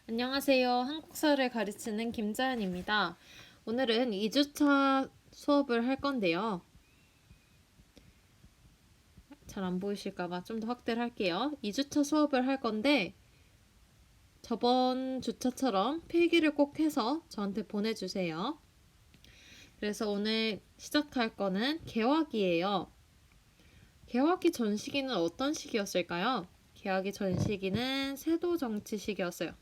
안녕하세요. 한국사를 가르치는 김자연입니다. 오늘은 2주차 수업을 할 건데요. 잘 안 보이실까봐 좀 더 확대를 할게요. 2주차 수업을 할 건데 저번 주차처럼 필기를 꼭 해서 저한테 보내주세요. 그래서 오늘 시작할 거는 개화기예요. 개화기 전 시기는 어떤 시기였을까요? 개화기 전 시기는 세도 정치 시기였어요.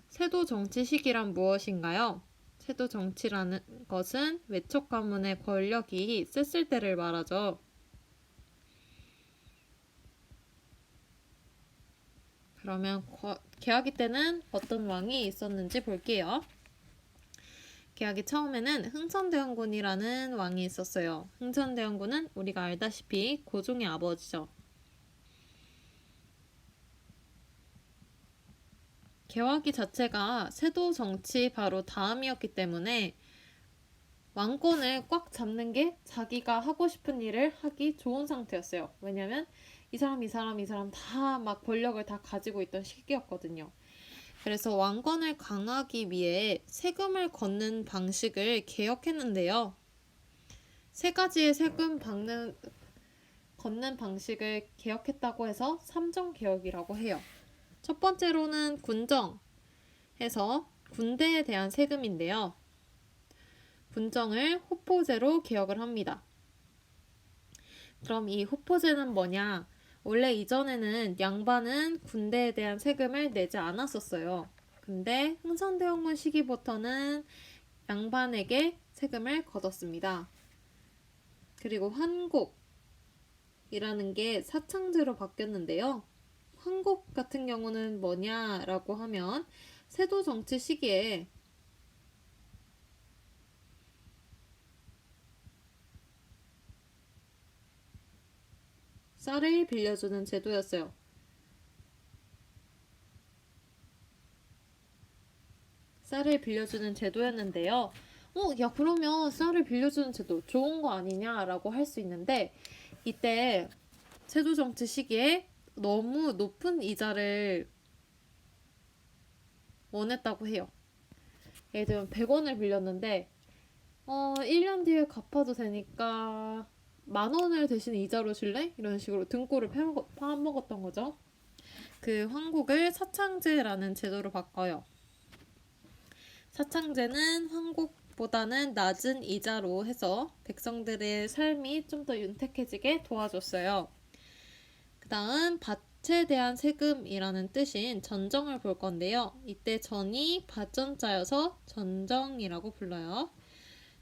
세도 정치 시기란 무엇인가요? 세도 정치라는 것은 외척 가문의 권력이 셌을 때를 말하죠. 그러면 개화기 때는 어떤 왕이 있었는지 볼게요. 개화기 처음에는 흥선대원군이라는 왕이 있었어요. 흥선대원군은 우리가 알다시피 고종의 아버지죠. 개화기 자체가 세도 정치 바로 다음이었기 때문에 왕권을 꽉 잡는 게 자기가 하고 싶은 일을 하기 좋은 상태였어요. 왜냐면 이 사람 다 막 권력을 다 가지고 있던 시기였거든요. 그래서 왕권을 강화하기 위해 세금을 걷는 방식을 개혁했는데요. 세 가지의 걷는 방식을 개혁했다고 해서 삼정개혁이라고 해요. 첫 번째로는 군정 해서 군대에 대한 세금인데요. 군정을 호포제로 개혁을 합니다. 그럼 이 호포제는 뭐냐? 원래 이전에는 양반은 군대에 대한 세금을 내지 않았었어요. 근데 흥선대원군 시기부터는 양반에게 세금을 걷었습니다. 그리고 환곡이라는 게 사창제로 바뀌었는데요. 환곡 같은 경우는 뭐냐라고 하면 세도 정치 시기에 쌀을 빌려주는 제도였어요. 쌀을 빌려주는 제도였는데요. 야, 그러면 쌀을 빌려주는 제도 좋은 거 아니냐라고 할 수 있는데, 이때 세도 정치 시기에 너무 높은 이자를 원했다고 해요. 예를 들면 100원을 빌렸는데, 1년 뒤에 갚아도 되니까 10,000원을 대신 이자로 줄래? 이런 식으로 등골을 파먹었던 거죠. 그 황국을 사창제라는 제도로 바꿔요. 사창제는 황국보다는 낮은 이자로 해서 백성들의 삶이 좀 더 윤택해지게 도와줬어요. 그 다음 밭에 대한 세금이라는 뜻인 전정을 볼 건데요. 이때 전이 밭전자여서 전정이라고 불러요.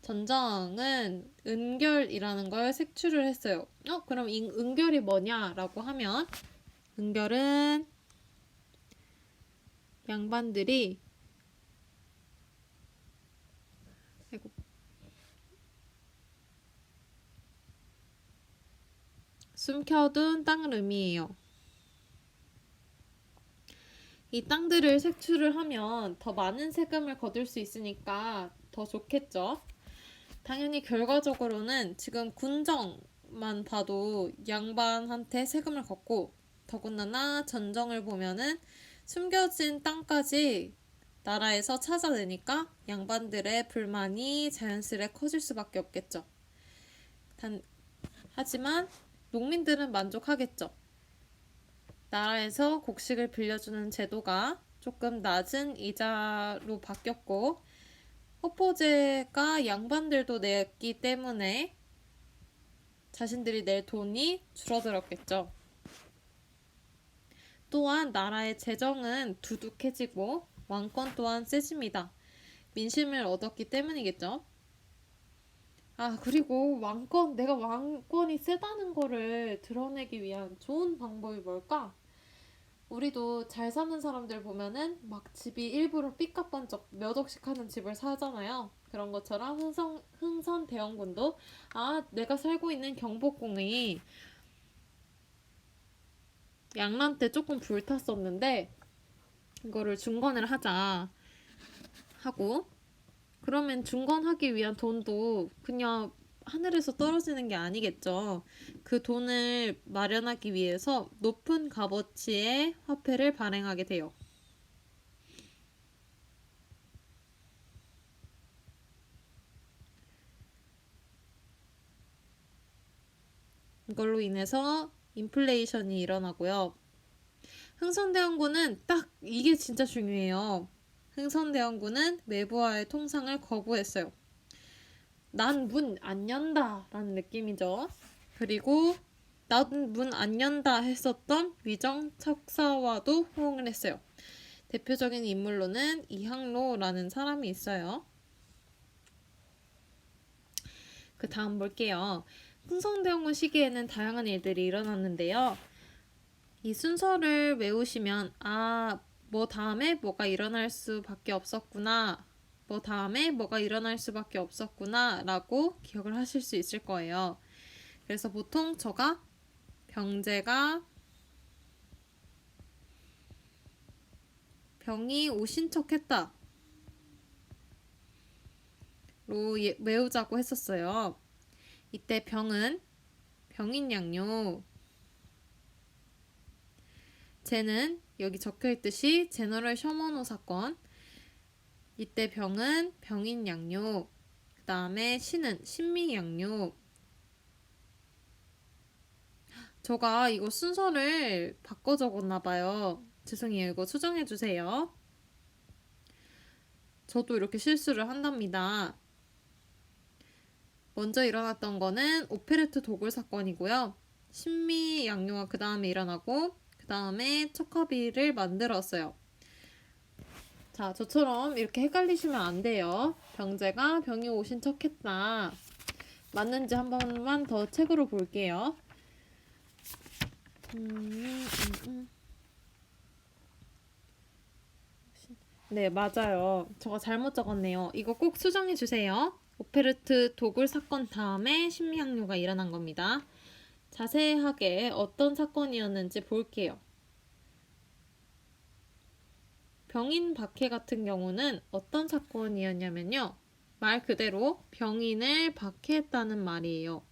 전정은 은결이라는 걸 색출을 했어요. 그럼 이 은결이 뭐냐라고 하면 은결은 양반들이 숨겨둔 땅을 의미해요. 이 땅들을 색출을 하면 더 많은 세금을 거둘 수 있으니까 더 좋겠죠. 당연히 결과적으로는 지금 군정만 봐도 양반한테 세금을 걷고 더군다나 전정을 보면은 숨겨진 땅까지 나라에서 찾아내니까 양반들의 불만이 자연스레 커질 수밖에 없겠죠. 하지만 농민들은 만족하겠죠. 나라에서 곡식을 빌려주는 제도가 조금 낮은 이자로 바뀌었고 호포제가 양반들도 냈기 때문에 자신들이 낼 돈이 줄어들었겠죠. 또한 나라의 재정은 두둑해지고 왕권 또한 세집니다. 민심을 얻었기 때문이겠죠. 그리고 내가 왕권이 세다는 거를 드러내기 위한 좋은 방법이 뭘까? 우리도 잘 사는 사람들 보면은 막 집이 일부러 삐까뻔쩍 몇 억씩 하는 집을 사잖아요. 그런 것처럼 흥선대원군도 내가 살고 있는 경복궁이 양란 때 조금 불탔었는데 이거를 중건을 하자 하고 그러면 중건하기 위한 돈도 그냥 하늘에서 떨어지는 게 아니겠죠. 그 돈을 마련하기 위해서 높은 값어치의 화폐를 발행하게 돼요. 이걸로 인해서 인플레이션이 일어나고요. 흥선대원군은 딱 이게 진짜 중요해요. 흥선대원군은 외부와의 통상을 거부했어요. 난 문 안 연다 라는 느낌이죠. 그리고 난 문 안 연다 했었던 위정 척사와도 호응을 했어요. 대표적인 인물로는 이항로라는 사람이 있어요. 그 다음 볼게요. 흥선대원군 시기에는 다양한 일들이 일어났는데요. 이 순서를 외우시면 뭐 다음에 뭐가 일어날 수밖에 없었구나. 뭐 다음에 뭐가 일어날 수밖에 없었구나 라고 기억을 하실 수 있을 거예요. 그래서 보통 저가 병제가 병이 오신 척했다 로 외우자고 했었어요. 이때 병은 병인양요. 제는 여기 적혀있듯이 제너럴 셔먼호 사건. 이때 병은 병인양요. 그 다음에 신은 신미양요. 제가 이거 순서를 바꿔 적었나봐요. 죄송해요. 이거 수정해주세요. 저도 이렇게 실수를 한답니다. 먼저 일어났던 거는 오페레트 도굴 사건이고요. 신미양요가 그 다음에 일어나고 그 다음에 척허비를 만들었어요. 자, 저처럼 이렇게 헷갈리시면 안 돼요. 병제가 병이 오신 척했다. 맞는지 한 번만 더 책으로 볼게요. 네, 맞아요. 제가 잘못 적었네요. 이거 꼭 수정해 주세요. 오페르트 도굴 사건 다음에 신미양요가 일어난 겁니다. 자세하게 어떤 사건이었는지 볼게요. 병인 박해 같은 경우는 어떤 사건이었냐면요. 말 그대로 병인을 박해했다는 말이에요.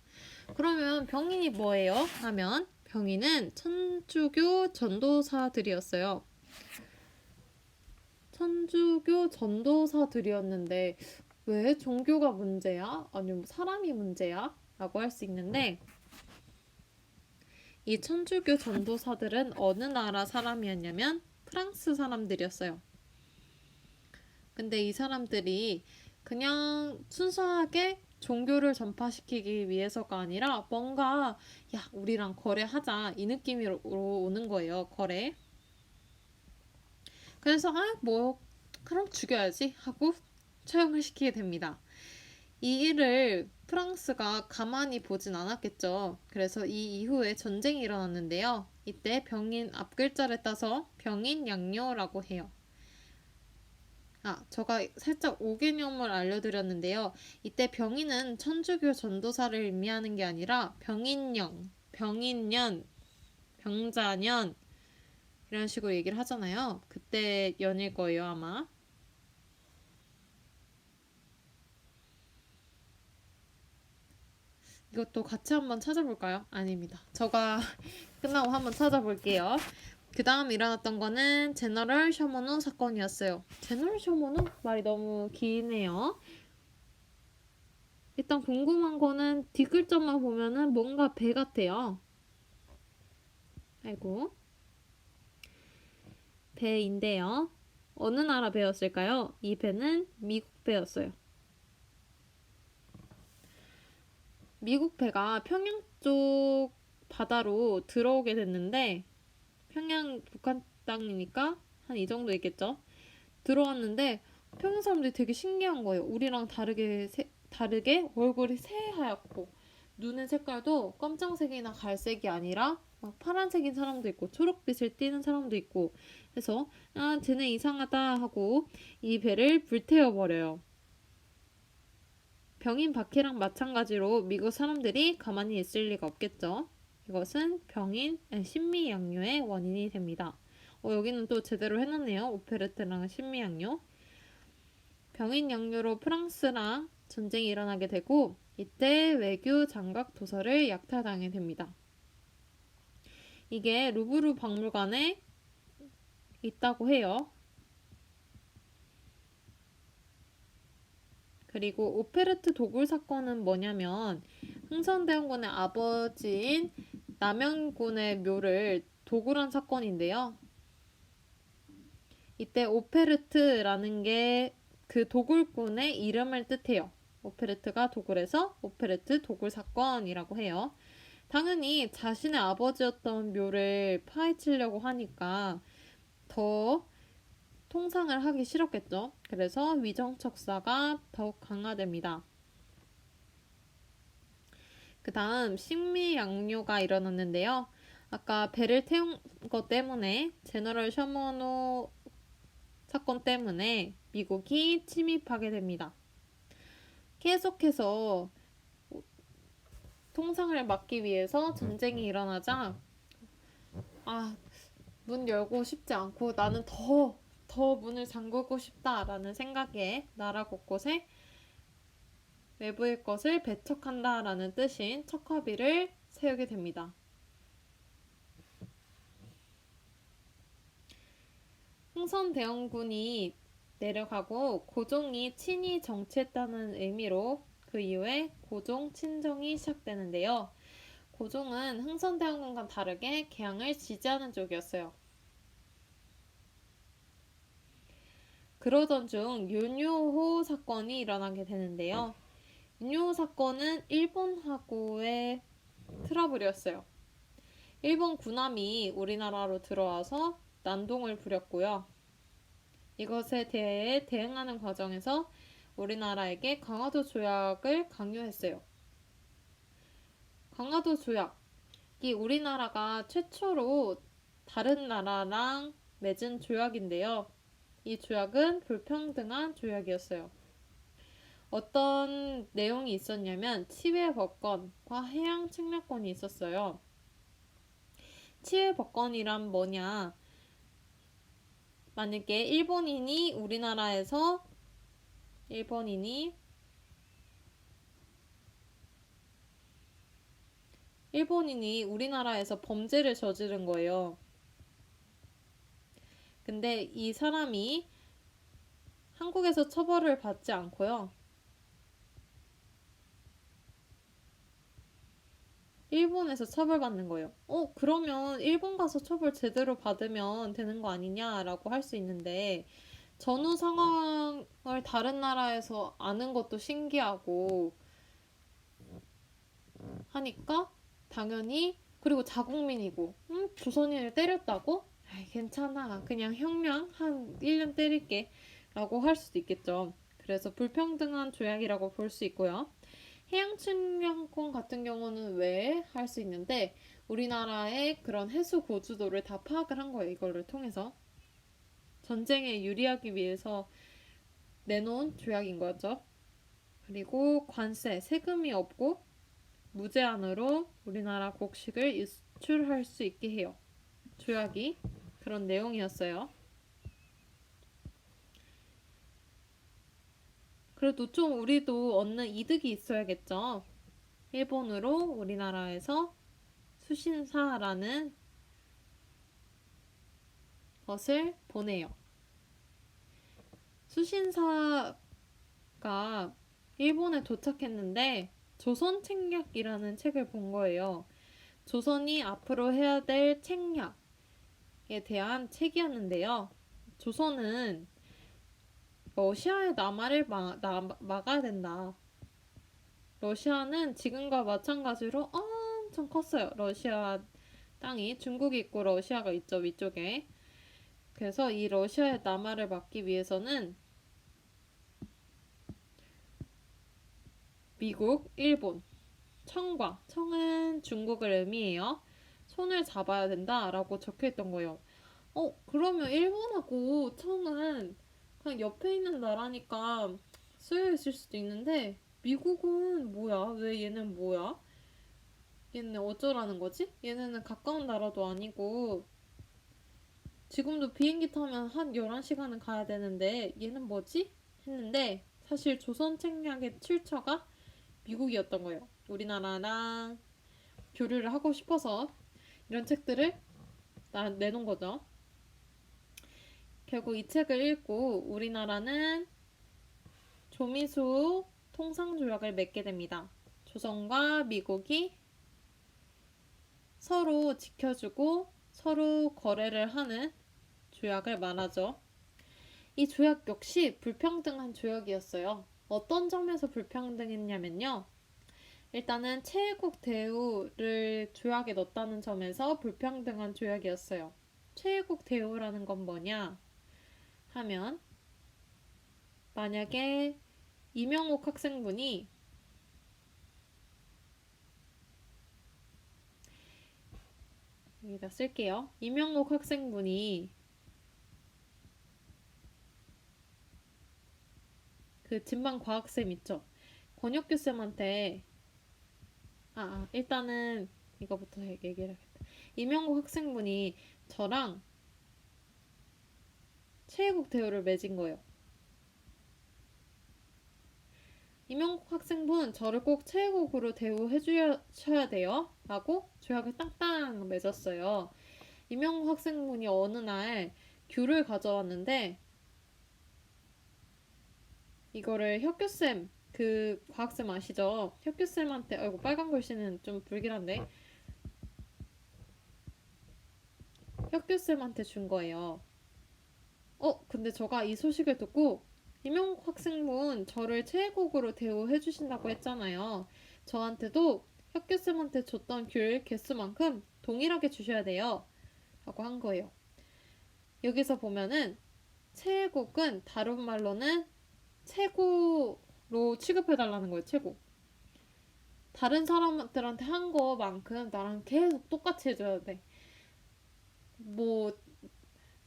그러면 병인이 뭐예요? 하면 병인은 천주교 전도사들이었어요. 천주교 전도사들이었는데 왜 종교가 문제야? 아니면 사람이 문제야? 라고 할 수 있는데 이 천주교 전도사들은 어느 나라 사람이었냐면 프랑스 사람들이었어요. 근데 이 사람들이 그냥 순수하게 종교를 전파시키기 위해서가 아니라 뭔가 야 우리랑 거래하자 이 느낌으로 오는 거예요. 거래. 그래서 뭐 그럼 죽여야지 하고 처형을 시키게 됩니다. 이 일을 프랑스가 가만히 보진 않았겠죠. 그래서 이 이후에 전쟁이 일어났는데요. 이때 병인 앞글자를 따서 병인 양요라고 해요. 제가 살짝 오개념을 알려드렸는데요. 이때 병인은 천주교 전도사를 의미하는 게 아니라 병인령, 병인년, 병자년 이런 식으로 얘기를 하잖아요. 그때 연일 거예요, 아마. 이것도 같이 한번 찾아볼까요? 아닙니다. 제가 끝나고 한번 찾아볼게요. 그 다음 일어났던 거는 제너럴 셔먼호 사건이었어요. 제너럴 셔먼호? 말이 너무 기네요. 일단 궁금한 거는 뒷글자만 보면은 뭔가 배 같아요. 아이고. 배인데요. 어느 나라 배였을까요? 이 배는 미국 배였어요. 미국 배가 평양 쪽 바다로 들어오게 됐는데 평양 북한 땅이니까 한 이 정도 있겠죠. 들어왔는데 평양 사람들이 되게 신기한 거예요. 우리랑 다르게 얼굴이 새하얗고 눈의 색깔도 검정색이나 갈색이 아니라 막 파란색인 사람도 있고 초록빛을 띠는 사람도 있고 해서 쟤네 이상하다 하고 이 배를 불태워버려요. 병인 박해랑 마찬가지로 미국 사람들이 가만히 있을 리가 없겠죠. 이것은 신미양요의 원인이 됩니다. 여기는 또 제대로 해놨네요. 오페레트랑 신미양요. 병인 양요로 프랑스랑 전쟁이 일어나게 되고 이때 외교 장각 도서를 약탈당하게 됩니다. 이게 루브르 박물관에 있다고 해요. 그리고 오페르트 도굴 사건은 뭐냐면 흥선대원군의 아버지인 남영군의 묘를 도굴한 사건인데요. 이때 오페르트라는 게 그 도굴꾼의 이름을 뜻해요. 오페르트가 도굴해서 오페르트 도굴 사건이라고 해요. 당연히 자신의 아버지였던 묘를 파헤치려고 하니까 더 통상을 하기 싫었겠죠. 그래서 위정척사가 더욱 강화됩니다. 그 다음 식미양요가 일어났는데요. 아까 배를 태운 것 때문에 제너럴 셔머노 사건 때문에 미국이 침입하게 됩니다. 계속해서 통상을 막기 위해서 전쟁이 일어나자 문 열고 싶지 않고 나는 더 문을 잠그고 싶다라는 생각에 나라 곳곳에 외부의 것을 배척한다라는 뜻인 척화비를 세우게 됩니다. 흥선대원군이 내려가고 고종이 친히 정치했다는 의미로 그 이후에 고종 친정이 시작되는데요. 고종은 흥선대원군과 다르게 개항을 지지하는 쪽이었어요. 그러던 중 윤효호 사건이 일어나게 되는데요. 윤효호 사건은 일본하고의 트러블이었어요. 일본 군함이 우리나라로 들어와서 난동을 부렸고요. 이것에 대해 대응하는 과정에서 우리나라에게 강화도 조약을 강요했어요. 강화도 조약이 우리나라가 최초로 다른 나라랑 맺은 조약인데요. 이 조약은 불평등한 조약이었어요. 어떤 내용이 있었냐면 치외법권과 해양 책략권이 있었어요. 치외법권이란 뭐냐? 만약에 일본인이 우리나라에서 범죄를 저지른 거예요. 근데 이 사람이 한국에서 처벌을 받지 않고요. 일본에서 처벌받는 거예요. 그러면 일본 가서 처벌 제대로 받으면 되는 거 아니냐라고 할 수 있는데 전후 상황을 다른 나라에서 아는 것도 신기하고 하니까 당연히 그리고 자국민이고 조선인을 때렸다고? 아이, 괜찮아. 그냥 형량 한 1년 때릴게 라고 할 수도 있겠죠. 그래서 불평등한 조약이라고 볼 수 있고요. 해양측량권 같은 경우는 왜 할 수 있는데 우리나라의 그런 해수 고주도를 다 파악을 한 거예요. 이거를 통해서 전쟁에 유리하기 위해서 내놓은 조약인 거죠. 그리고 관세, 세금이 없고 무제한으로 우리나라 곡식을 유출할 수 있게 해요. 조약이 그런 내용이었어요. 그래도 좀 우리도 얻는 이득이 있어야겠죠. 일본으로 우리나라에서 수신사라는 것을 보내요. 수신사가 일본에 도착했는데 조선책략이라는 책을 본 거예요. 조선이 앞으로 해야 될 책략에 대한 책이었는데요. 조선은 러시아의 남하를 막아야 된다. 러시아는 지금과 마찬가지로 엄청 컸어요. 러시아 땅이 중국이 있고 러시아가 있죠, 위쪽에. 그래서 이 러시아의 남하를 막기 위해서는 미국, 일본, 청은 중국을 의미해요. 손을 잡아야 된다라고 적혀있던 거예요. 그러면 일본하고 청은 그냥 옆에 있는 나라니까 쓰여있을 수도 있는데 미국은 뭐야? 왜 얘는 뭐야? 얘는 어쩌라는 거지? 얘네는 가까운 나라도 아니고 지금도 비행기 타면 한 11시간은 가야 되는데 얘는 뭐지? 했는데 사실 조선 책략의 출처가 미국이었던 거예요. 우리나라랑 교류를 하고 싶어서 이런 책들을 내놓은 거죠. 결국 이 책을 읽고 우리나라는 조미수 통상조약을 맺게 됩니다. 조선과 미국이 서로 지켜주고 서로 거래를 하는 조약을 말하죠. 이 조약 역시 불평등한 조약이었어요. 어떤 점에서 불평등했냐면요. 일단은 최애국 대우를 조약에 넣었다는 점에서 불평등한 조약이었어요. 최애국 대우라는 건 뭐냐 하면 만약에 이명옥 학생분이 여기다 쓸게요. 이명옥 학생분이 그 진방 과학쌤 있죠? 권혁규 쌤한테 일단은 이거부터 얘기를 하겠다. 이명옥 학생분이 저랑 최애국 대우를 맺은 거예요. 이명국 학생분 저를 꼭 최애국으로 대우해 주셔야 돼요 라고 조약을 땅땅 맺었어요. 이명국 학생분이 어느 날 귤을 가져왔는데 이거를 혁규쌤 그 과학쌤 아시죠? 혁규쌤한테 아이고 빨간 글씨는 좀 불길한데 혁규쌤한테 준 거예요. 근데 제가 이 소식을 듣고 이명국 학생분 저를 최애국으로 대우해 주신다고 했잖아요. 저한테도 혁규쌤한테 줬던 귤 개수만큼 동일하게 주셔야 돼요. 라고 한 거예요. 여기서 보면은 최애국은 다른 말로는 최고로 취급해달라는 거예요. 최고. 다른 사람들한테 한 거만큼 나랑 계속 똑같이 해줘야 돼. 뭐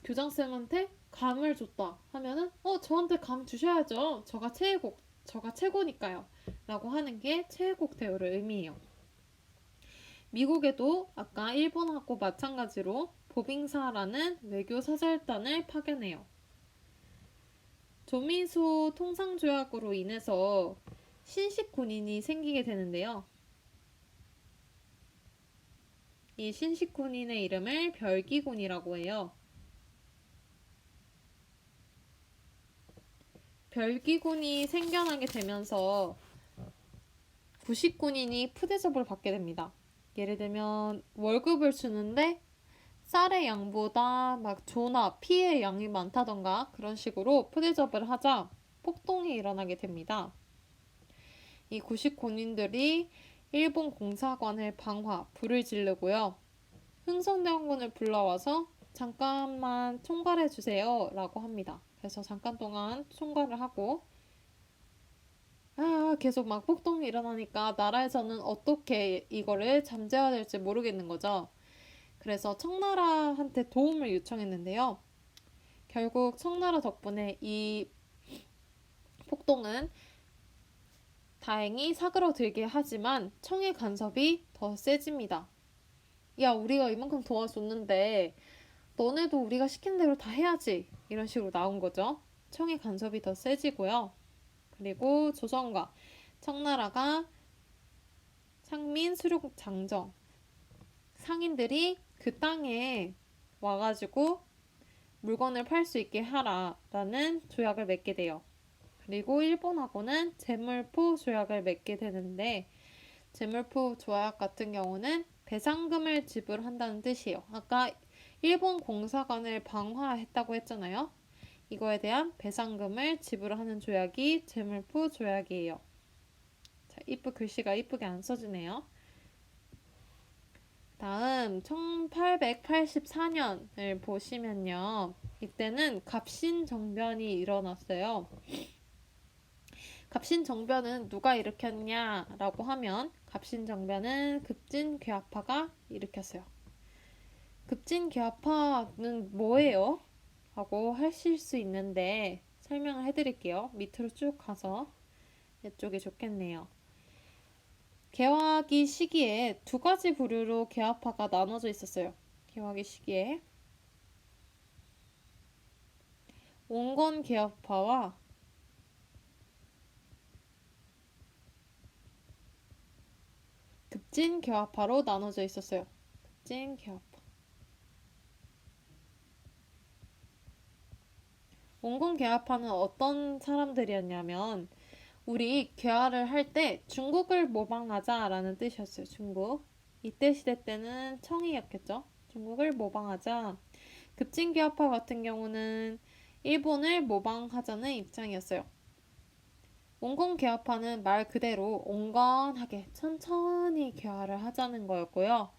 교장쌤한테 감을 줬다 하면은 저한테 감 주셔야죠. 저가 최고니까요. 라고 하는 게 최애국 대우를 의미해요. 미국에도 아까 일본하고 마찬가지로 보빙사라는 외교 사절단을 파견해요. 조미수 통상조약으로 인해서 신식 군인이 생기게 되는데요. 이 신식 군인의 이름을 별기군이라고 해요. 별기군이 생겨나게 되면서 부식군인이 푸대접을 받게 됩니다. 예를 들면 월급을 주는데 쌀의 양보다 막 조나 피의 양이 많다던가 그런 식으로 푸대접을 하자 폭동이 일어나게 됩니다. 이 구식군인들이 일본 공사관을 방화, 불을 지르고요. 흥선대원군을 불러와서 잠깐만 총괄해주세요 라고 합니다. 그래서 잠깐 동안 총괄을 하고 계속 막 폭동이 일어나니까 나라에서는 어떻게 이거를 잠재워야 될지 모르겠는 거죠. 그래서 청나라한테 도움을 요청했는데요. 결국 청나라 덕분에 이 폭동은 다행히 사그러들게 하지만 청의 간섭이 더 세집니다. 야, 우리가 이만큼 도와줬는데 너네도 우리가 시킨 대로 다 해야지. 이런 식으로 나온 거죠. 청의 간섭이 더 세지고요. 그리고 조선과 청나라가 상민 수륙 장정 상인들이 그 땅에 와가지고 물건을 팔 수 있게 하라라는 조약을 맺게 돼요. 그리고 일본하고는 제물포 조약을 맺게 되는데 제물포 조약 같은 경우는 배상금을 지불한다는 뜻이에요. 아까 일본 공사관을 방화했다고 했잖아요. 이거에 대한 배상금을 지불하는 조약이 제물포 조약이에요. 자, 글씨가 이쁘게 안 써지네요. 다음 1884년을 보시면요. 이때는 갑신정변이 일어났어요. 갑신정변은 누가 일으켰냐라고 하면 갑신정변은 급진괴합파가 일으켰어요. 급진괴합파는 뭐예요? 라고 하실 수 있는데 설명을 해드릴게요. 밑으로 쭉 가서 이쪽이 좋겠네요. 개화기 시기에 두 가지 부류로 개화파가 나눠져 있었어요. 개화기 시기에 온건 개화파와 급진 개화파로 나눠져 있었어요. 급진 개화파. 온건 개화파는 어떤 사람들이었냐면 우리 개화를 할 때 중국을 모방하자라는 뜻이었어요. 중국. 이때 시대 때는 청이었겠죠. 중국을 모방하자. 급진개화파 같은 경우는 일본을 모방하자는 입장이었어요. 온건개화파는 말 그대로 온건하게 천천히 개화를 하자는 거였고요.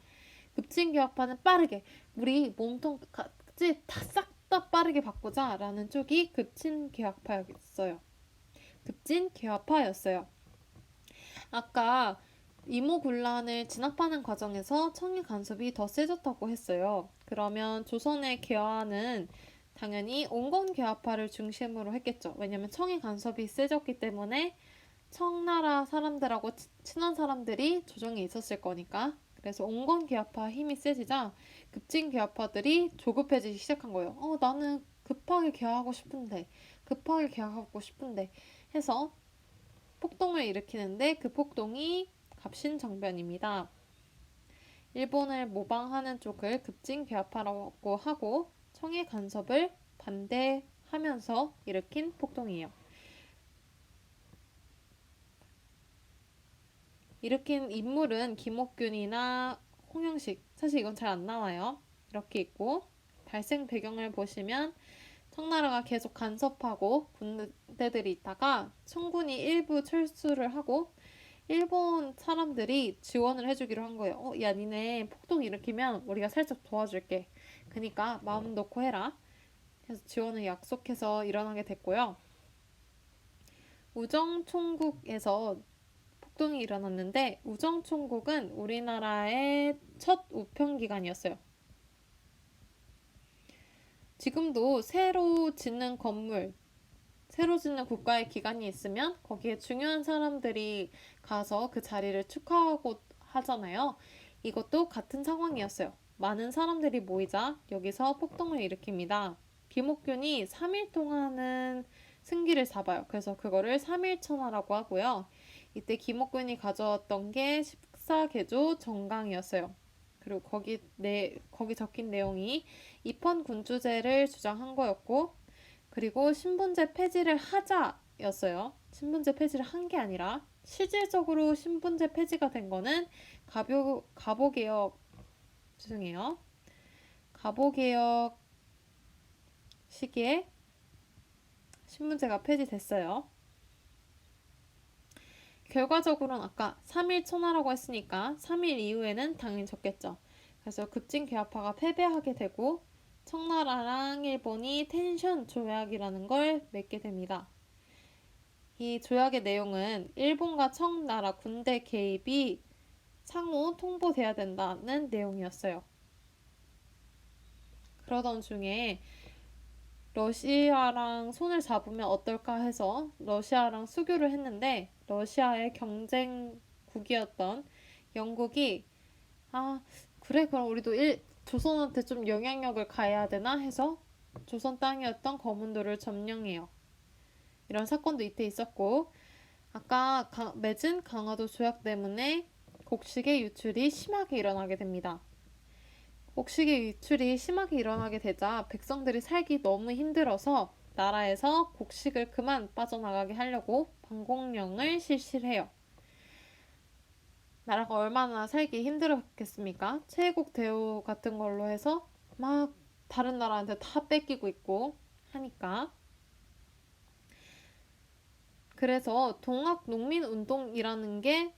급진개화파는 빠르게 우리 몸통까지 다 싹 다 빠르게 바꾸자 라는 쪽이 급진개화파였어요. 급진개화파였어요. 아까 이모군란을 진압하는 과정에서 청의 간섭이 더 세졌다고 했어요. 그러면 조선의 개화는 당연히 온건개화파를 중심으로 했겠죠. 왜냐면 청의 간섭이 세졌기 때문에 청나라 사람들하고 친한 사람들이 조정에 있었을 거니까. 그래서 온건개화파 힘이 세지자 급진개화파들이 조급해지기 시작한 거예요. 나는 급하게 개화하고 싶은데 해서 폭동을 일으키는데 그 폭동이 갑신정변입니다. 일본을 모방하는 쪽을 급진개화파라고 하고 청의 간섭을 반대하면서 일으킨 폭동이에요. 일으킨 인물은 김옥균이나 홍영식, 사실 이건 잘 안 나와요. 이렇게 있고 발생 배경을 보시면 청나라가 계속 간섭하고 군대들이 있다가 청군이 일부 철수를 하고 일본 사람들이 지원을 해주기로 한 거예요. 야, 니네 폭동 일으키면 우리가 살짝 도와줄게. 그니까 마음 놓고 해라. 그래서 지원을 약속해서 일어나게 됐고요. 우정총국에서 폭동이 일어났는데 우정총국은 우리나라의 첫 우편기관이었어요. 지금도 새로 짓는 건물, 새로 짓는 국가의 기관이 있으면 거기에 중요한 사람들이 가서 그 자리를 축하하고 하잖아요. 이것도 같은 상황이었어요. 많은 사람들이 모이자 여기서 폭동을 일으킵니다. 김옥균이 3일 동안은 승기를 잡아요. 그래서 그거를 3일천하라고 하고요. 이때 김옥균이 가져왔던 게 식사개조 정강이었어요. 그리고 거기 적힌 내용이 입헌군주제를 주장한 거였고, 그리고 신분제 폐지를 하자였어요. 신분제 폐지를 한 게 아니라 실질적으로 신분제 폐지가 된 거는 갑오개혁 죄송해요. 갑오개혁 시기에 신분제가 폐지됐어요. 결과적으로는 아까 3일 천하라고 했으니까 3일 이후에는 당연히 적겠죠. 그래서 급진개화파가 패배하게 되고 청나라랑 일본이 텐션 조약이라는 걸 맺게 됩니다. 이 조약의 내용은 일본과 청나라 군대 개입이 상호 통보돼야 된다는 내용이었어요. 그러던 중에 러시아랑 손을 잡으면 어떨까 해서 러시아랑 수교를 했는데 러시아의 경쟁국이었던 영국이 그래 그럼 우리도 조선한테 좀 영향력을 가해야 되나 해서 조선 땅이었던 거문도를 점령해요. 이런 사건도 이때 있었고 아까 맺은 강화도 조약 때문에 곡식의 유출이 심하게 일어나게 됩니다. 곡식의 유출이 심하게 일어나게 되자 백성들이 살기 너무 힘들어서 나라에서 곡식을 그만 빠져나가게 하려고 방공령을 실시를 해요. 나라가 얼마나 살기 힘들었겠습니까? 최애국 대우 같은 걸로 해서 막 다른 나라한테 다 뺏기고 있고 하니까. 그래서 동학농민운동이라는 게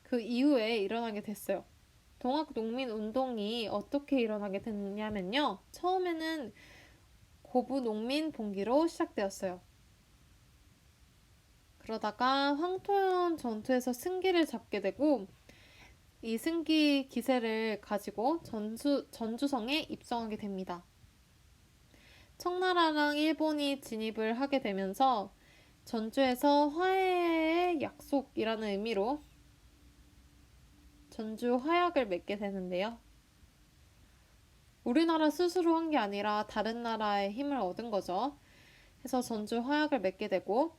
그 이후에 일어나게 됐어요. 동학농민운동이 어떻게 일어나게 됐냐면요. 처음에는 고부농민 봉기로 시작되었어요. 그러다가 황토현 전투에서 승기를 잡게 되고 이 승기 기세를 가지고 전주성에 입성하게 됩니다. 청나라랑 일본이 진입을 하게 되면서 전주에서 화해의 약속이라는 의미로 전주 화약을 맺게 되는데요. 우리나라 스스로 한 게 아니라 다른 나라의 힘을 얻은 거죠. 해서 전주 화약을 맺게 되고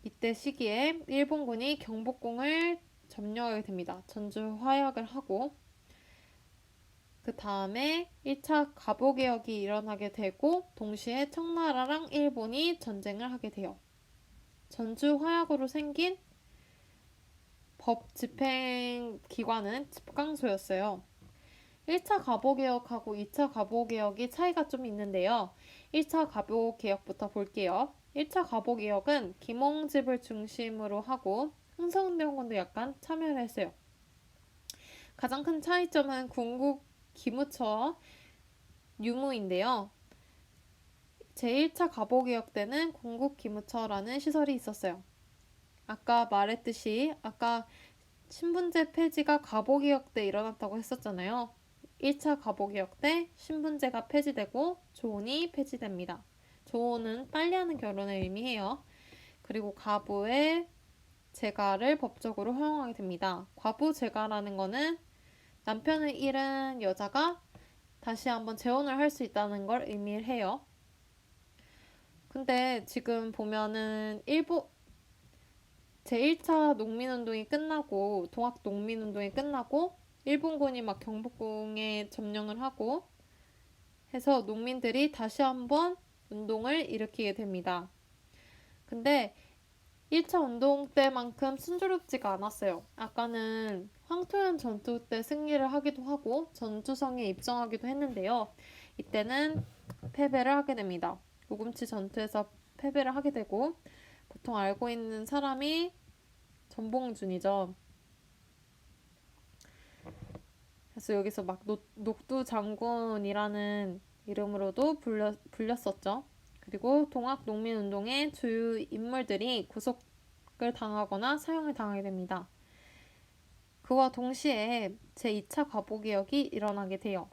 이때 시기에 일본군이 경복궁을 점령하게 됩니다. 전주 화약을 하고 그 다음에 1차 갑오개혁이 일어나게 되고 동시에 청나라랑 일본이 전쟁을 하게 돼요. 전주 화약으로 생긴 법 집행 기관은 집강소였어요. 1차 갑오개혁하고 2차 갑오개혁이 차이가 좀 있는데요. 1차 갑오개혁부터 볼게요. 1차 갑오개혁은 김홍집을 중심으로 하고 흥성대원군도 약간 참여를 했어요. 가장 큰 차이점은 궁국 기무처 유무인데요. 제1차 갑오개혁 때는 궁국 기무처라는 시설이 있었어요. 아까 말했듯이 신분제 폐지가 갑오개혁 때 일어났다고 했었잖아요. 1차 갑오개혁 때 신분제가 폐지되고 조혼이 폐지됩니다. 조혼은 빨리 하는 결혼을 의미해요. 그리고 과부의 재가를 법적으로 허용하게 됩니다. 과부 재가라는 거는 남편을 잃은 여자가 다시 한번 재혼을 할 수 있다는 걸 의미해요. 근데 지금 보면은 제1차 농민운동이 끝나고 동학농민운동이 끝나고 일본군이 막 경복궁에 점령을 하고 해서 농민들이 다시 한번 운동을 일으키게 됩니다. 근데 1차 운동 때만큼 순조롭지가 않았어요. 아까는 황토현 전투 때 승리를 하기도 하고 전주성에 입성하기도 했는데요. 이때는 패배를 하게 됩니다. 우금치 전투에서 패배를 하게 되고 보통 알고 있는 사람이 전봉준이죠. 그래서 여기서 막 녹두 장군이라는 이름으로도 불렸었죠. 그리고 동학농민운동의 주요 인물들이 구속을 당하거나 사형을 당하게 됩니다. 그와 동시에 제2차 갑오개혁이 일어나게 돼요.